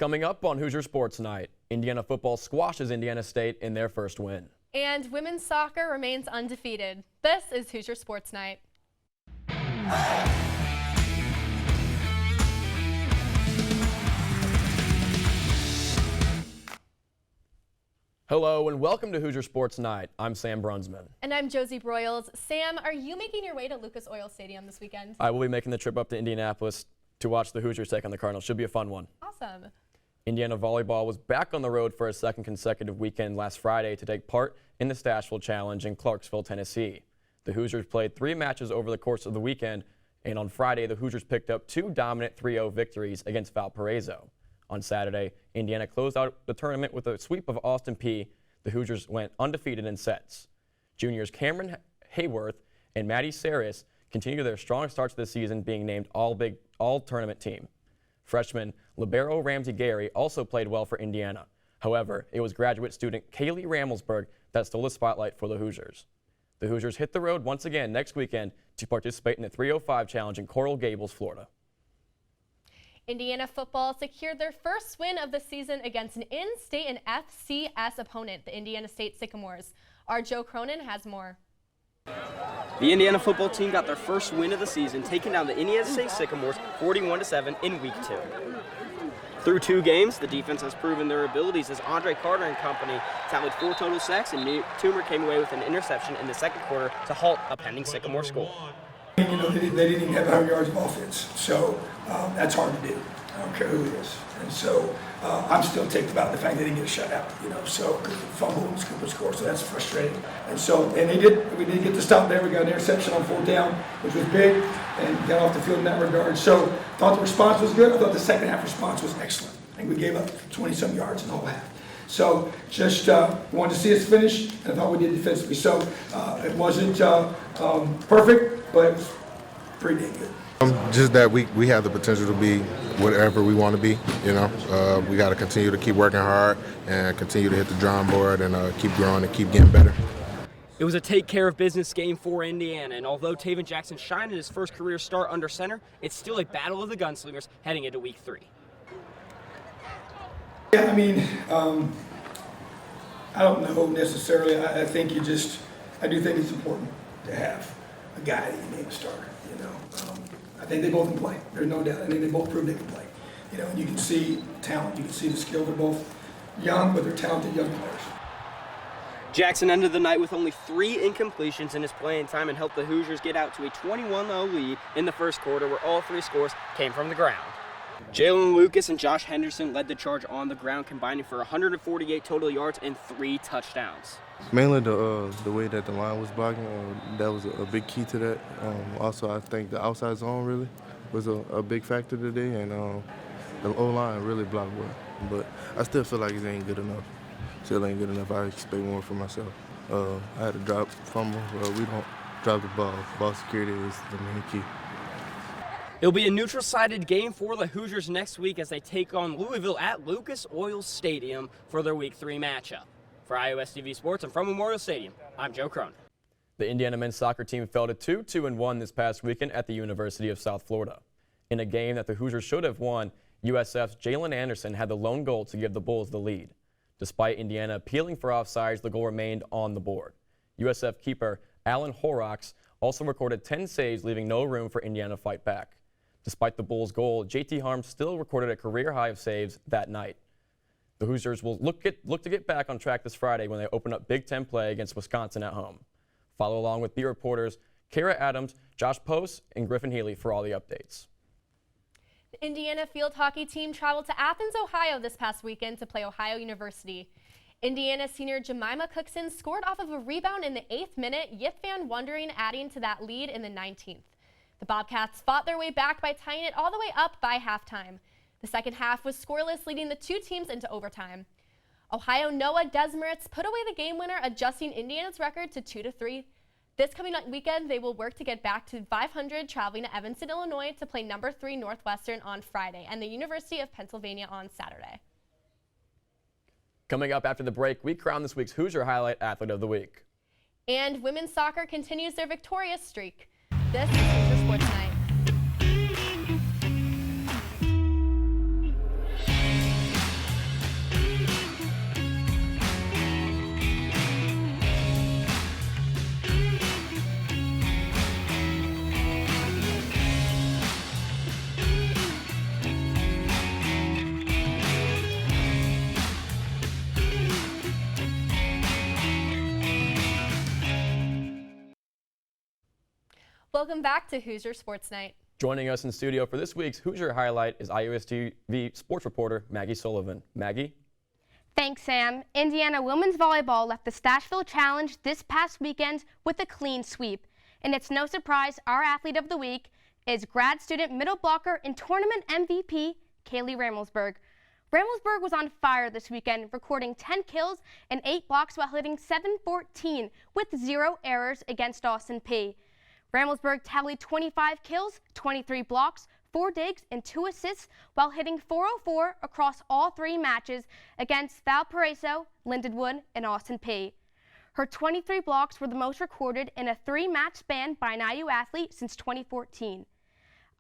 Coming up on Hoosier Sports Night, Indiana football squashes Indiana State in their first win. And women's soccer remains undefeated. This is Hoosier Sports Night. Hello and welcome to Hoosier Sports Night. I'm Sam Brunsman. And I'm Josie Broyles. Sam, are you making your way to Lucas Oil Stadium this weekend? I will be making the trip up to Indianapolis to watch the Hoosiers take on the Cardinals. Should be a fun one. Awesome. Indiana volleyball was back on the road for a second consecutive weekend last Friday to take part in the Stashville Challenge in Clarksville, Tennessee. The Hoosiers played 3 matches over the course of the weekend, and on Friday, the Hoosiers picked up 2 dominant 3-0 victories against Valparaiso. On Saturday, Indiana closed out the tournament with a sweep of Austin Peay. The Hoosiers went undefeated in sets. Juniors Cameron Hayworth and Maddie Saris continue their strong starts this season, being named all-tournament team. Freshman libero Ramsey Gary also played well for Indiana. However, it was graduate student Kaylee Ramelsberg that stole the spotlight for the Hoosiers. The Hoosiers hit the road once again next weekend to participate in the 305 Challenge in Coral Gables, Florida. Indiana football secured their first win of the season against an in-state and FCS opponent, the Indiana State Sycamores. Our Joe Cronin has more. The Indiana football team got their first win of the season, taking down the Indiana State Sycamores 41-7 in Week 2. Through 2 games, the defense has proven their abilities as Andre Carter and company tallied 4 total sacks, and Toomer came away with an interception in the second quarter to halt a pending Sycamore score. You know, they didn't even have 100 yards of offense, so that's hard to do. I don't care who it is. And so I'm still ticked about the fact they didn't get a shutout, you know, so because the fumble and score, so that's frustrating. And so, we did get the stop there. We got an interception on 4th down, which was big, and got off the field in that regard. So thought the response was good. I thought the second half response was excellent. I think we gave up 20-some yards in the whole half. So just wanted to see us finish, and I thought we did defensively. So it wasn't perfect, but it was pretty dang good. Just that we have the potential to be whatever we want to be, you know. We got to continue to keep working hard and continue to hit the drawing board and keep growing and keep getting better. It was a take-care-of-business game for Indiana, and although Taven Jackson shined in his first career start under center, it's still a battle of the gunslingers heading into Week 3. Yeah, I mean, I don't know necessarily. I think I do think it's important to have a guy that you name a starter, you know. I think they both can play. There's no doubt. I think they both prove they can play. You know, and you can see talent. You can see the skill. They're both young, but they're talented young players. Jackson ended the night with only 3 incompletions in his playing time and helped the Hoosiers get out to a 21-0 lead in the first quarter, where all 3 scores came from the ground. Jalen Lucas and Josh Henderson led the charge on the ground, combining for 148 total yards and 3 touchdowns. Mainly the way that the line was blocking, that was a big key to that. Also, I think the outside zone really was a big factor today, and the O-line really blocked well. But I still feel like it ain't good enough. Still ain't good enough. I expect more from myself. I had to drop fumble. We don't drop the ball. Ball security is the main key. It'll be a neutral-sided game for the Hoosiers next week as they take on Louisville at Lucas Oil Stadium for their Week 3 matchup. For IUSTV Sports and from Memorial Stadium, I'm Joe Cronin. The Indiana men's soccer team fell to 2-1 this past weekend at the University of South Florida. In a game that the Hoosiers should have won, USF's Jalen Anderson had the lone goal to give the Bulls the lead. Despite Indiana appealing for offsides, the goal remained on the board. USF keeper Alan Horrocks also recorded 10 saves, leaving no room for Indiana to fight back. Despite the Bulls' goal, JT Harms still recorded a career high of saves that night. The Hoosiers will look to get back on track this Friday when they open up Big Ten play against Wisconsin at home. Follow along with beat reporters Kara Adams, Josh Post, and Griffin Healy for all the updates. The Indiana field hockey team traveled to Athens, Ohio this past weekend to play Ohio University. Indiana senior Jemima Cookson scored off of a rebound in the 8th minute, Yip Van Wondering adding to that lead in the 19th. The Bobcats fought their way back by tying it all the way up by halftime. The second half was scoreless, leading the 2 teams into overtime. Ohio Noah Desmeritz put away the game winner, adjusting Indiana's record to 2-3. This coming weekend, they will work to get back to 500, traveling to Evanston, Illinois to play number 3 Northwestern on Friday and the University of Pennsylvania on Saturday. Coming up after the break, we crown this week's Hoosier Highlight Athlete of the Week. And women's soccer continues their victorious streak. This is Hoosier Sports Night. Welcome back to Hoosier Sports Night. Joining us in studio for this week's Hoosier Highlight is IUSTV sports reporter Maggie Sullivan. Maggie? Thanks, Sam. Indiana women's volleyball left the Stashville Challenge this past weekend with a clean sweep. And it's no surprise our athlete of the week is grad student middle blocker and tournament MVP, Kaylee Ramelsberg. Ramelsberg was on fire this weekend, recording 10 kills and 8 blocks while hitting .714 with 0 errors against Austin Peay. Ramelsberg tallied 25 kills, 23 blocks, 4 digs, and 2 assists while hitting .404 across all 3 matches against Valparaiso, Lindenwood, and Austin Peay. Her 23 blocks were the most recorded in a 3-match span by an IU athlete since 2014.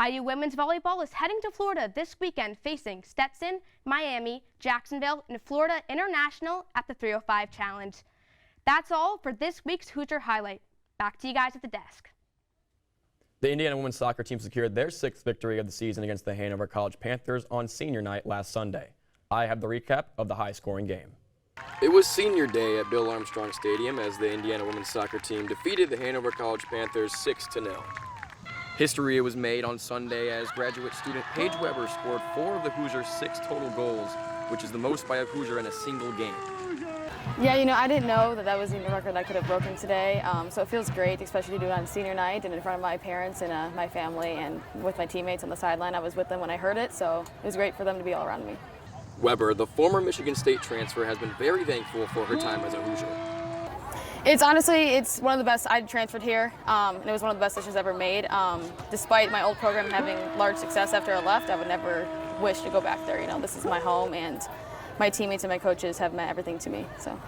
IU women's volleyball is heading to Florida this weekend, facing Stetson, Miami, Jacksonville, and Florida International at the 305 Challenge. That's all for this week's Hoosier Highlight. Back to you guys at the desk. The Indiana women's soccer team secured their 6th victory of the season against the Hanover College Panthers on senior night last Sunday. I have the recap of the high-scoring game. It was senior day at Bill Armstrong Stadium as the Indiana women's soccer team defeated the Hanover College Panthers 6-0. History was made on Sunday as graduate student Paige Weber scored 4 of the Hoosiers' 6 total goals, which is the most by a Hoosier in a single game. Yeah, I didn't know that was even a record I could have broken today, so it feels great, especially to do it on senior night and in front of my parents and my family and with my teammates on the sideline. I was with them when I heard it, so it was great for them to be all around me. Weber, the former Michigan State transfer, has been very thankful for her time as a Hoosier. It's one of the best. I transferred here, and it was one of the best decisions ever made. Despite my old program having large success after I left, I would never wish to go back there. This is my home, and my teammates and my coaches have meant everything to me. So.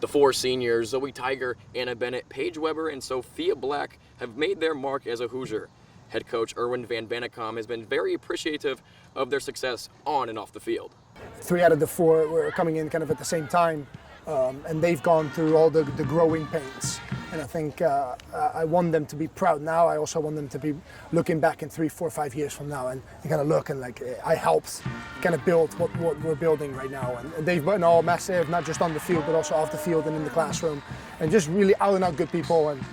The 4 seniors, Zoe Tiger, Anna Bennett, Paige Weber, and Sophia Black, have made their mark as a Hoosier. Head coach Erwin Van Bannekom has been very appreciative of their success on and off the field. 3 out of the 4 were coming in kind of at the same time, and they've gone through all the growing pains. And I think I want them to be proud now. I also want them to be looking back in 3, 4, 5 years from now and kind of look and like, I helped kind of build what we're building right now. And they've been all massive, not just on the field, but also off the field and in the classroom. And just really out and out good people. And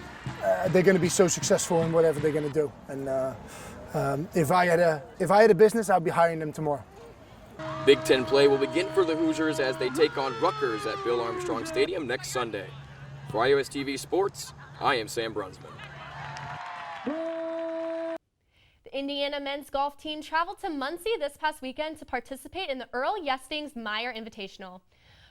they're going to be so successful in whatever they're going to do. And if I had a business, I'd be hiring them tomorrow. Big Ten play will begin for the Hoosiers as they take on Rutgers at Bill Armstrong Stadium next Sunday. For IUSTV Sports, I am Sam Brunsman. The Indiana men's golf team traveled to Muncie this past weekend to participate in the Earl Yestings Meyer Invitational.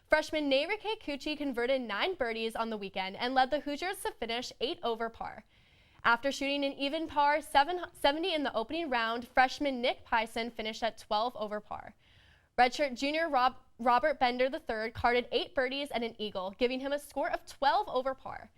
Freshman Nayrike Cucci converted 9 birdies on the weekend and led the Hoosiers to finish 8 over par. After shooting an even par 70 in the opening round, freshman Nick Pison finished at 12 over par. Redshirt junior Robert Bender III carded 8 birdies and an eagle, giving him a score of 12 over par.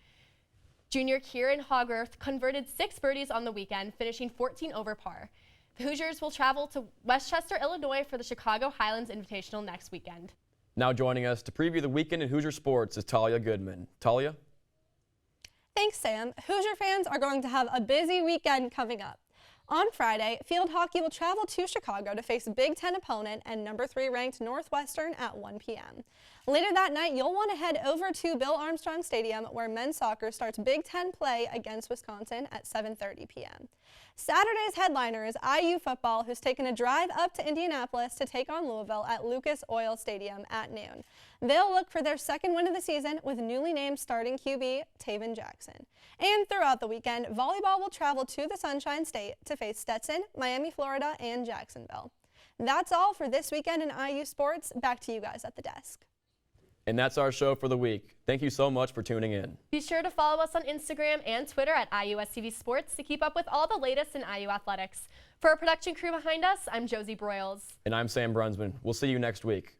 Junior Kieran Hogarth converted 6 birdies on the weekend, finishing 14 over par. The Hoosiers will travel to Westchester, Illinois for the Chicago Highlands Invitational next weekend. Now joining us to preview the weekend in Hoosier sports is Talia Goodman. Talia? Thanks, Sam. Hoosier fans are going to have a busy weekend coming up. On Friday, field hockey will travel to Chicago to face Big Ten opponent and number 3 ranked Northwestern at 1 p.m. Later that night, you'll want to head over to Bill Armstrong Stadium where men's soccer starts Big Ten play against Wisconsin at 7:30 p.m. Saturday's headliner is IU football, who's taken a drive up to Indianapolis to take on Louisville at Lucas Oil Stadium at noon. They'll look for their 2nd win of the season with newly named starting QB Taven Jackson. And throughout the weekend, volleyball will travel to the Sunshine State to face Stetson, Miami, Florida, and Jacksonville. That's all for this weekend in IU sports. Back to you guys at the desk. And that's our show for the week. Thank you so much for tuning in. Be sure to follow us on Instagram and Twitter at IUSTV Sports to keep up with all the latest in IU athletics. For our production crew behind us, I'm Josie Broyles. And I'm Sam Brunsman. We'll see you next week.